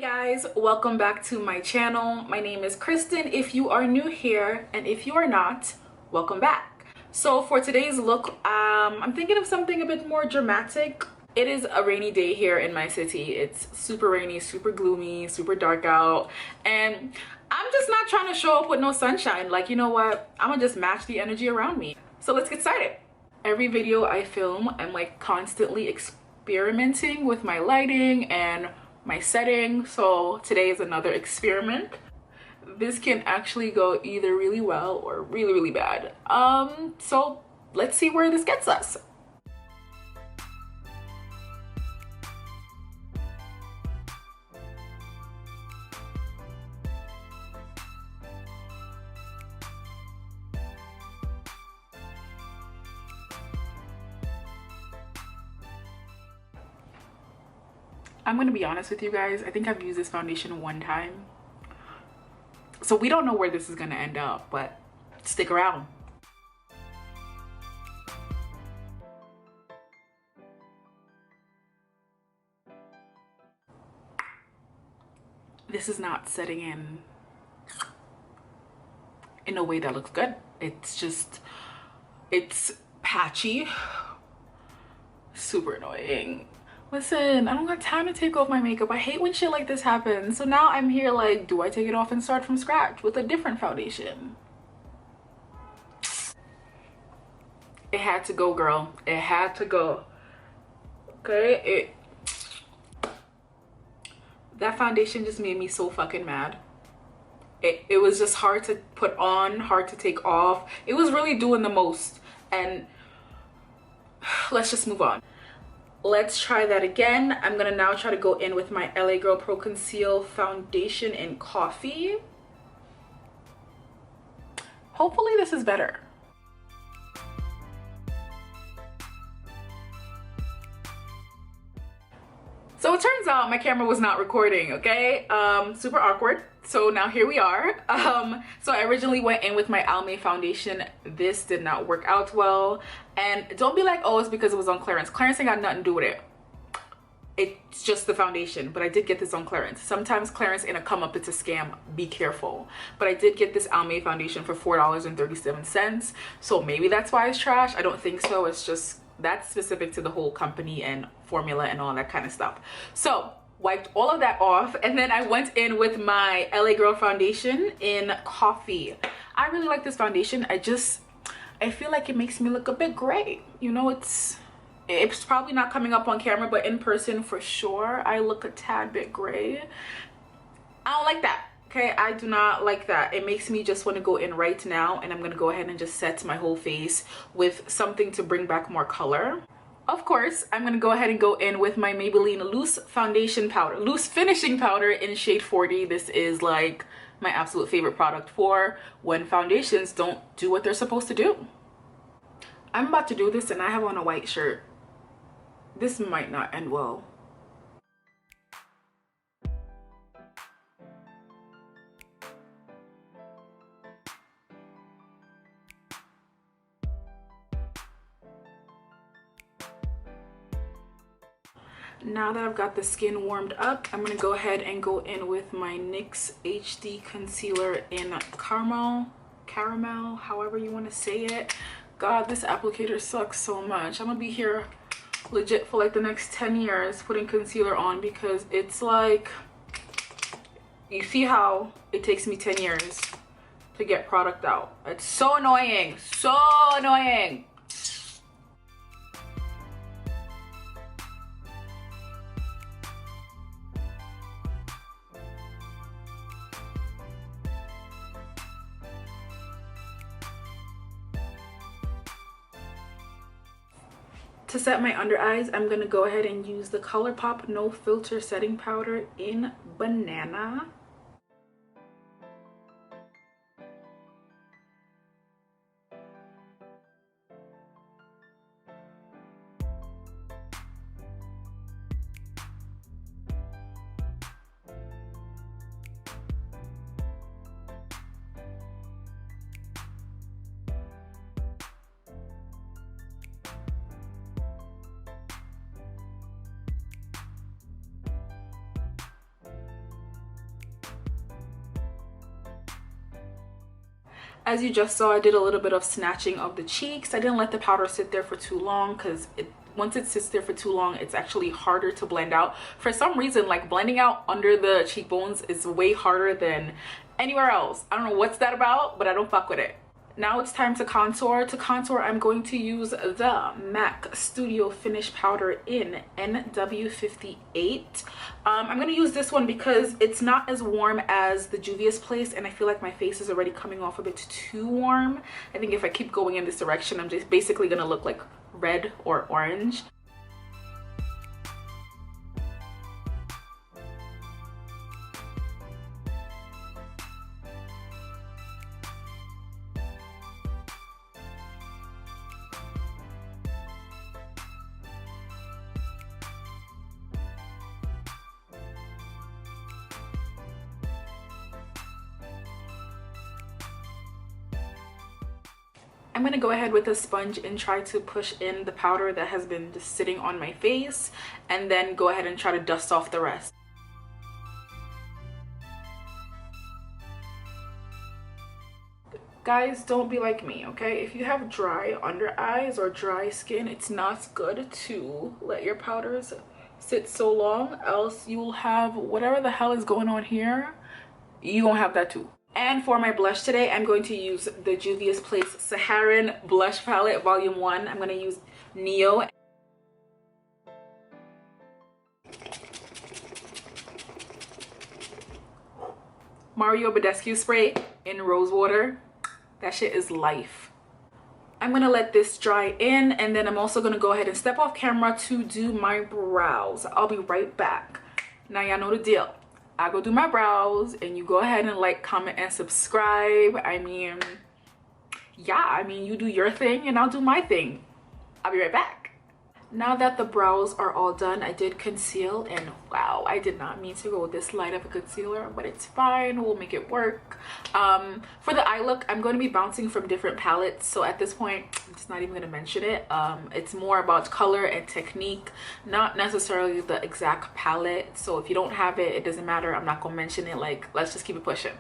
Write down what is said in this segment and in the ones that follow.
Guys, welcome back to my channel. My name is Kristen if you are new here, and if you are not, welcome back. So for today's look, I'm thinking of something a bit more dramatic. It is a rainy day here in my city. It's super rainy, super gloomy, super dark out, and I'm just not trying to show up with no sunshine. Like, you know what, I'm gonna just match the energy around me. So let's get started. Every video I film, I'm like constantly experimenting with my lighting and my setting. So today is another experiment. This can actually go either really well or really bad. So let's see where this gets us. I'm gonna be honest with you guys, I think I've used this foundation one time. So we don't know where this is gonna end up, but stick around. This is not setting in a way that looks good. It's patchy, super annoying. Listen, I don't got time to take off my makeup. I hate when shit like this happens. So now I'm here like, do I take it off and start from scratch with a different foundation? It had to go, girl. It had to go. Okay, that foundation just made me so fucking mad. It was just hard to put on, hard to take off. It was really doing the most. And let's just move on. Let's try that again. I'm gonna now try to go in with my LA Girl Pro Conceal foundation in coffee. Hopefully this is better. So it turns out my camera was not recording, okay? Super awkward. So now here we are. So I originally went in with my Almay foundation. This did not work out well. And don't be like, oh, it's because it was on clearance. Clearance ain't got nothing to do with it. It's just the foundation, but I did get this on clearance. Sometimes clearance ain't a come up, it's a scam. Be careful. But I did get this Almay foundation for $4.37. So maybe that's why it's trash. I don't think so. It's just, that's specific to the whole company and formula and all that kind of stuff. So wiped all of that off, and then I went in with my LA Girl foundation in coffee. I really like this foundation. I feel like it makes me look a bit gray. You know, it's probably not coming up on camera, but in person for sure I look a tad bit gray. I don't like that. Okay, I do not like that. It makes me just want to go in right now, and I'm gonna go ahead and just set my whole face with something to bring back more color. Of course, I'm gonna go ahead and go in with my Maybelline loose foundation powder, loose finishing powder in shade 40. This is like my absolute favorite product for when foundations don't do what they're supposed to do. I'm about to do this and I have on a white shirt. This might not end well. Now that I've got the skin warmed up, I'm gonna go ahead and go in with my NYX HD concealer in caramel, however you want to say it. God, this applicator sucks so much. I'm gonna be here legit for like the next 10 years putting concealer on, because it's like, you see how it takes me 10 years to get product out. It's so annoying, so annoying. To set my under eyes, I'm gonna go ahead and use the ColourPop No Filter Setting Powder in Banana. As you just saw, I did a little bit of snatching of the cheeks. I didn't let the powder sit there for too long because once it sits there for too long, it's actually harder to blend out. For some reason, like blending out under the cheekbones is way harder than anywhere else. I don't know what's that about, but I don't fuck with it. Now it's time to contour. To contour, I'm going to use the MAC Studio Finish Powder in NW58. I'm going to use this one because it's not as warm as the Juvia's Place, and I feel like my face is already coming off a bit too warm. I think if I keep going in this direction, I'm just basically going to look like red or orange. I'm going to go ahead with a sponge and try to push in the powder that has been just sitting on my face, and then go ahead and try to dust off the rest. Guys, don't be like me, okay? If you have dry under eyes or dry skin, it's not good to let your powders sit so long, else you will have whatever the hell is going on here. You won't have that too. And for my blush today, I'm going to use the Juvia's Place Saharan Blush Palette Volume 1. I'm going to use Neo. Mario Badescu spray in rose water. That shit is life. I'm going to let this dry in, and then I'm also going to go ahead and step off camera to do my brows. I'll be right back. Now y'all know the deal. I go do my brows and you go ahead and like, comment, and subscribe. I mean, you do your thing and I'll do my thing. I'll be right back. Now that the brows are all done, I did conceal, and wow, I did not mean to go with this light of a concealer, but it's fine, we'll make it work. For the eye look, I'm going to be bouncing from different palettes, so at this point I'm just not even going to mention it. It's more about color and technique, not necessarily the exact palette. So if you don't have it, it doesn't matter. I'm not going to mention it. Like, let's just keep it pushing.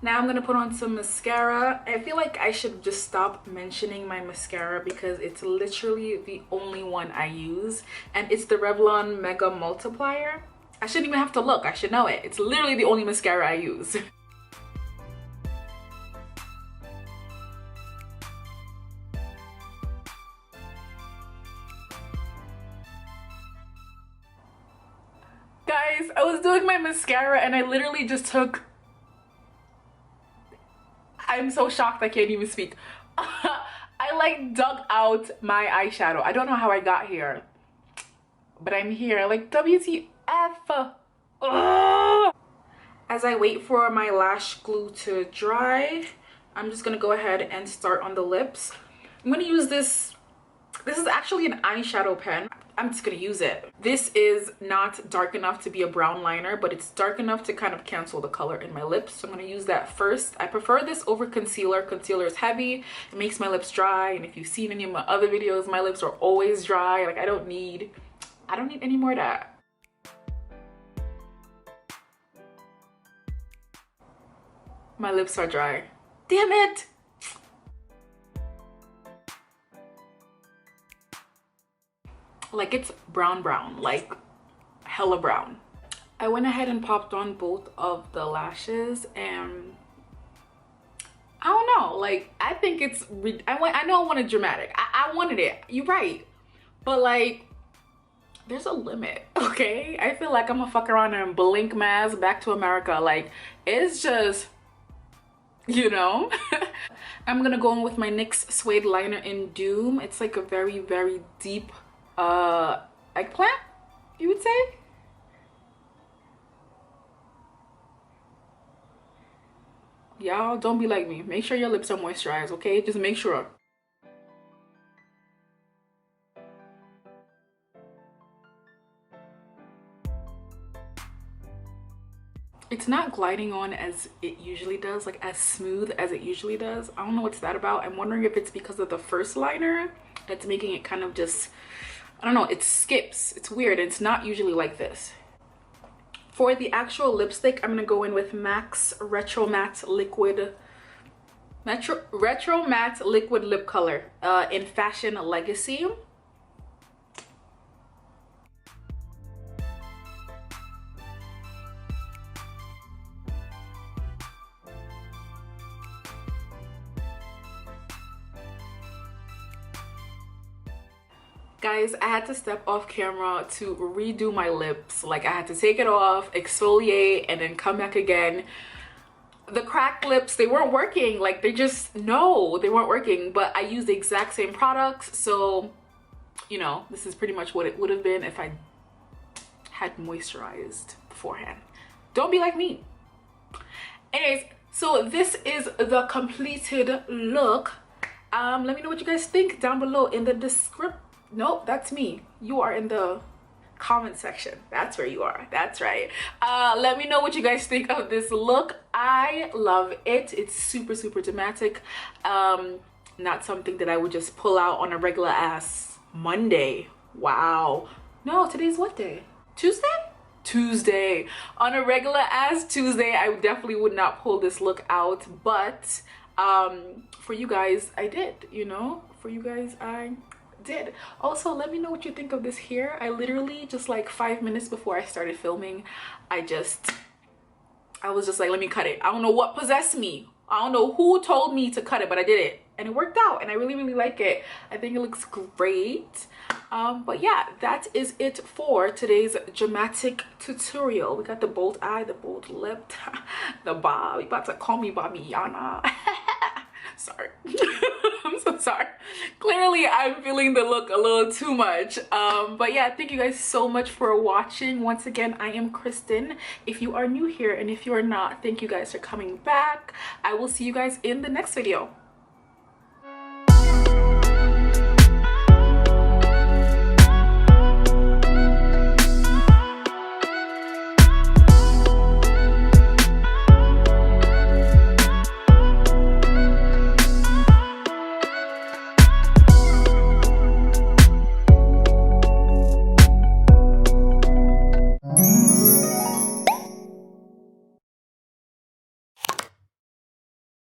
Now I'm gonna put on some mascara. I feel like I should just stop mentioning my mascara because it's literally the only one I use, and it's the Revlon Mega Multiplier. I shouldn't even have to look, I should know it. It's literally the only mascara I use. Guys, I was doing my mascara and I literally just took... I'm so shocked I can't even speak. I like dug out my eyeshadow. I don't know how I got here, but I'm here. Like, WTF. Ugh. As I wait for my lash glue to dry, I'm just gonna go ahead and start on the lips. I'm gonna use this. This is actually an eyeshadow pen. I'm just gonna use it. This is not dark enough to be a brown liner, but it's dark enough to kind of cancel the color in my lips. So I'm gonna use that first. I prefer this over concealer. Concealer is heavy, it makes my lips dry, and if you've seen any of my other videos, my lips are always dry. Like I don't need any more of that. My lips are dry. Damn it! Like it's brown, like hella brown. I went ahead and popped on both of the lashes, and I don't know, like I think it's, I know I wanted dramatic. I wanted it, you're right, but like there's a limit, okay? I feel like I'm gonna fuck around and blink mask back to America. Like it's just, you know. I'm gonna go in with my NYX suede liner in Doom. It's like a very deep eggplant, you would say. Y'all don't be like me, make sure your lips are moisturized, okay? Just make sure. It's not gliding on as it usually does, like as smooth as it usually does. I don't know what's that about. I'm wondering if it's because of the first liner that's making it kind of just, I don't know, it skips. It's weird. It's not usually like this. For the actual lipstick, I'm gonna go in with MAC's Retro Matte Liquid Lip Color in Fashion Legacy. Guys, I had to step off camera to redo my lips. Like I had to take it off, exfoliate, and then come back again. The cracked lips, they weren't working. Like they just, no, they weren't working. But I used the exact same products. So, you know, this is pretty much what it would have been if I had moisturized beforehand. Don't be like me. Anyways, so this is the completed look. Let me know what you guys think down below in the description. Nope, that's me. You are in the comment section. That's where you are. That's right. Let me know what you guys think of this look. I love it. It's super dramatic. Not something that I would just pull out on a regular ass Monday. Wow. No, today's what day? Tuesday. On a regular ass Tuesday, I definitely would not pull this look out, but for you guys I did, you know. For you guys I did. Also, let me know what you think of this hair. I literally just like 5 minutes before I started filming, I was just like, let me cut it. I don't know what possessed me. I don't know who told me to cut it, but I did it and it worked out, and I really like it. I think it looks great. But yeah, that is it for today's dramatic tutorial. We got the bold eye, the bold lip, the bob. You about to call me Bobbiana. Sorry. I'm so sorry. Clearly I'm feeling the look a little too much. But yeah, thank you guys so much for watching. Once again, I am Kristen. If you are new here, and if you are not, thank you guys for coming back. I will see you guys in the next video.